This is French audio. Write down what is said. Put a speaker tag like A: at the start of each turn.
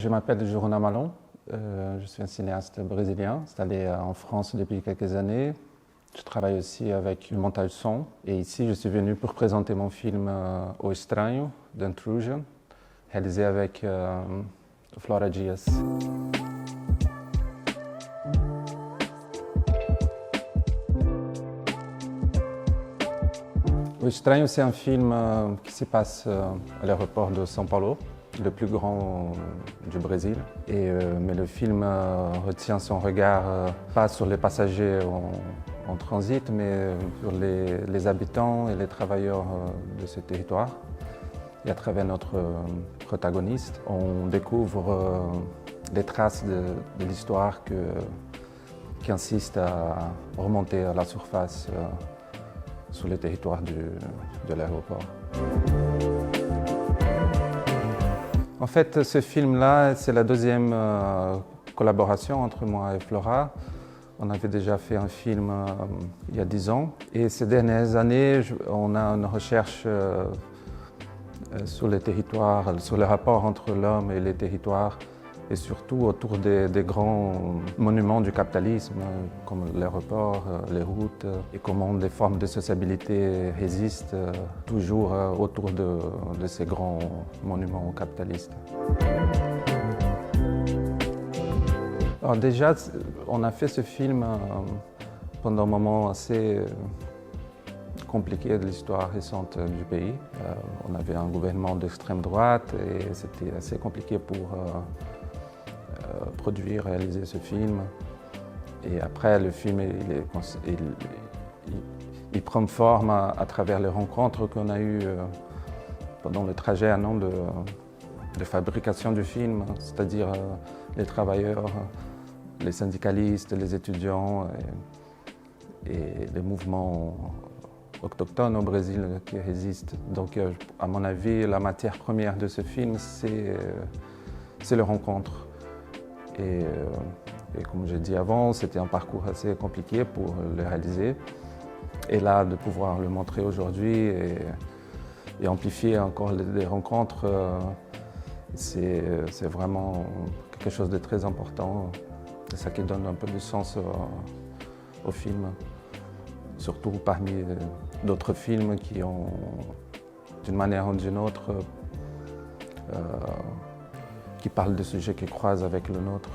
A: Je m'appelle Jorona Malon, je suis un cinéaste brésilien installé en France depuis quelques années. Je travaille aussi avec le montage son et ici je suis venu pour présenter mon film O Estranho, d'Intrusion, réalisé avec Flora Dias. O Estranho, c'est un film qui se passe à l'aéroport de São Paulo, le plus grand du Brésil. Mais le film retient son regard pas sur les passagers en transit, mais sur les habitants et les travailleurs de ce territoire. Et à travers notre protagoniste, on découvre des traces de l'histoire qui insiste à remonter à la surface sur le territoire de l'aéroport. En fait, ce film-là, c'est la deuxième collaboration entre moi et Flora. On avait déjà fait un film il y a 10 ans. Et ces dernières années, on a une recherche sur les territoires, sur le rapport entre l'homme et les territoires, et surtout autour des grands monuments du capitalisme, comme l'aéroport, les routes, et comment des formes de sociabilité résistent toujours autour de ces grands monuments capitalistes. Alors déjà, on a fait ce film pendant un moment assez compliqué de l'histoire récente du pays. On avait un gouvernement d'extrême droite et c'était assez compliqué pour produire, réaliser ce film. Et après, le film il prend forme à travers les rencontres qu'on a eues pendant le trajet un an de fabrication du film, c'est-à-dire les travailleurs, les syndicalistes, les étudiants et les mouvements autochtones au Brésil qui résistent. Donc, à mon avis, la matière première de ce film, c'est les rencontres. Et comme j'ai dit avant, c'était un parcours assez compliqué pour le réaliser. Et là, de pouvoir le montrer aujourd'hui et amplifier encore les rencontres, c'est vraiment quelque chose de très important. C'est ça qui donne un peu de sens au film, surtout parmi d'autres films qui ont, d'une manière ou d'une autre, qui parlent de sujets qui croisent avec le nôtre.